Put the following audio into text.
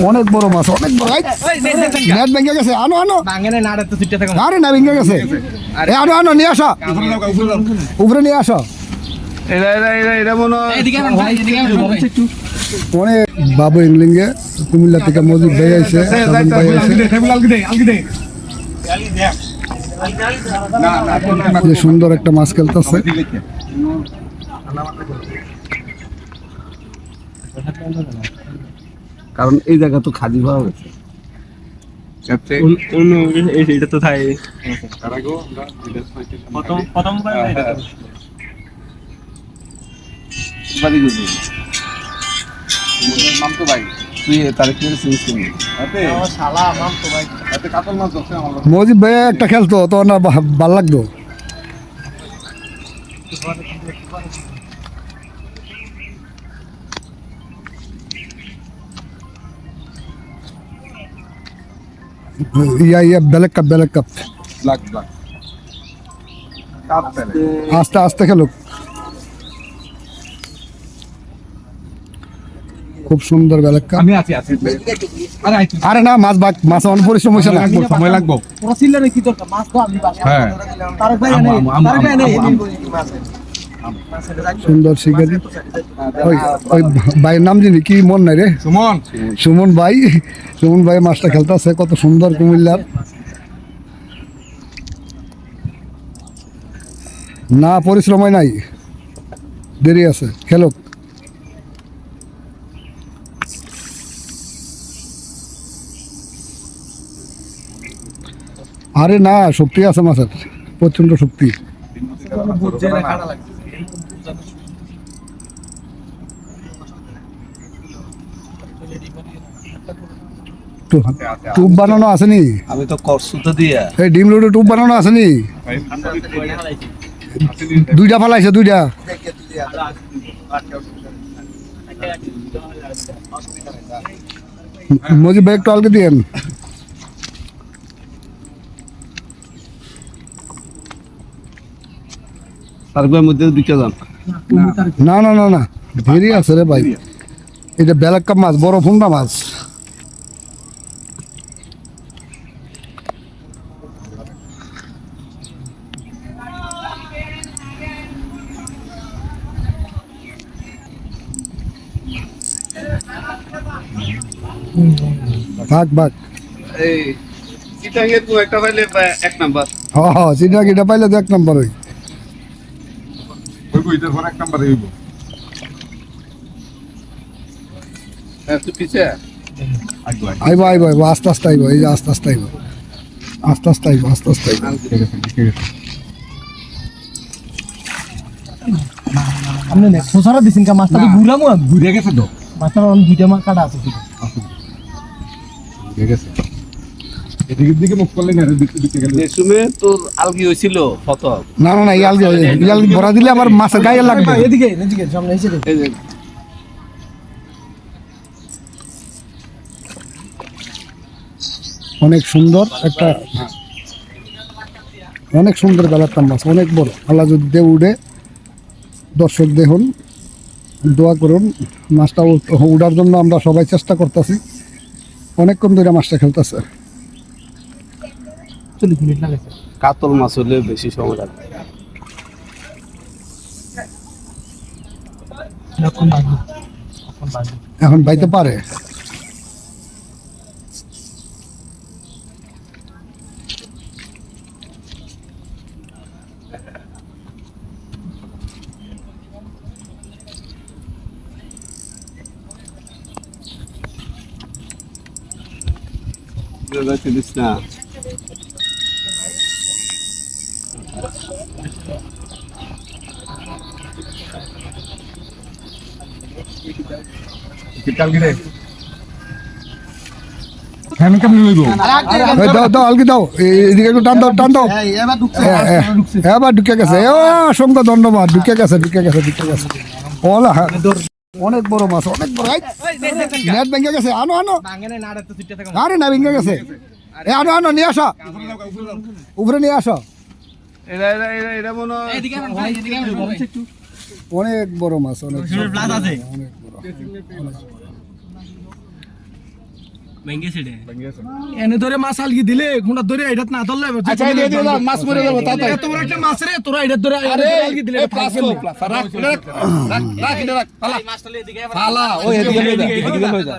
অনেক বড় মাছ, অনেক বড়। নেট ভেঙে গেছে, আনো আনো। আরে না, ভেঙে গেছে। আনো আনো, নিয়ে আসো, উপরে নিয়ে আসো। অনেক বাবু ইংলিঙ্গে কুমিল্লা থেকে মজুদ ভাই আইছে, যে সুন্দর একটা মাছ খেলতেছে। কারণ এই জায়গা তো খালি পাওয়া গেছে। এটা তো থাই প্রথম নাম তো ভাই তুই তার কি শালা নাম তো ভাই এতে কাতল মাছ ধরছে আমার মজিদ ভাই একটা খেলতো তো না, ভাল লাগতো। Yeah black cup, black cup. Black black cup পেলে আস্তে আস্তে খেলুক। খুব সুন্দর ব্ল্যাক কাপ। আমি আছি আরে না, মাছ মাছ অনেক পরিশ্রম হয়েছে না, সময় লাগবে। হ্যাঁ সুন্দর শিকারি। ওই ভাইয়ের নাম জানি কি, মন নাই রে। সুমন ভাই, সুমন ভাই মাছটা খেলতেছে কত সুন্দর কুমিল্লার। না পরিশ্রম হয় নাই, দেরি আছে, খেলুক। আরে না, শক্তি আছে মাছের, প্রচন্ড শক্তি। টুপ বানানো আসেনি? আমি তো করসুতো দিয়া এই ডিম লোডে টুপ বানানো আসেনি? দুইটা ফালাইছে, দুইটা। মজি ব্যাগ তো আলকে দিয়েন। তারপর মধ্যে দুইটা যান। না না না না, দেরি আছে রে ভাই। এটা ব্ল্যাক কাপ মাছ, বড় ফুন্ডা মাছ। ভাগ ভাগ। এই চিটাঙ্গের তো একটা পাইলে এক নাম্বার। হ্যাঁ, চিটা গিটা পাইলে তো এক নম্বর হই। এটার পর এক নাম্বার হইব। তুই পিছে আইব আইব আইব, আস্তে আস্তে আইব, এই যে আস্তে আস্তে আইব, আস্তে আস্তে আইব, আস্তে আস্তে আইব। আপনি খোসারা দিছেন কা মাছটা তো ঘুরামু ঘুরে গেছে তো। মাছটা অন দুইটা মাছ কাটা আছে ঘুরে গেছে। এদিকের দিকে মুখ করলে না, দিকে গেলে সুমে তো আলগি হইছিল ফত। না না না, ইয়াল ভরা দিলে আবার মাছের গায়ে লাগবে। এদিকে এদিকে সামনে এসে এই যে অনেক সুন্দর একটা, অনেক সুন্দর বেলার মাছ, অনেক বড়। আল্লাহ যদি দেহ উঠে, দর্শক দেখুন, দোয়া করুন। মাছটা উঠার জন্য আমরা সবাই চেষ্টা করতেছি। অনেকক্ষণ ধরে মাছটা খেলতেছে। 40 মিনিট লাগেছে। কাতল মাছ হলে বেশি সময় লাগে। এখন বাইতে পারে। না দাও দাও, আলগি দাও, এদিকে একটু টান দাও, টান দাও। এবার ঢুকে গেছে। অসংখ্য ধন্যবাদ। ঢুকে গেছে, ঢুকে গেছে, ঢুকে গেছে। ওলা অনেক বড় মাছ, অনেক বড়। নেট ভেঙে গেছে, আনো আনো। আরে না, ভেঙে গেছে। আনো আনো, নিয়ে আসো, উপরে নিয়ে আসো। অনেক বড় মাছ, অনেক বড়, অনেক বড়। এনে ধরে মাছ আলগি দিলে কোনটা ধরে এটা না ধরলে আচ্ছা দিয়ে দিও মাছ মরে যাবে তাড়াতাড়ি এত বড় একটা মাছ রে তোরা এটা ধরে আরে আলগি দিলে প্লাস রাখ রাখ রাখ রাখ রাখ রাখ ফালা ও এদিকে লয়ে যা এদিকে লয়ে যা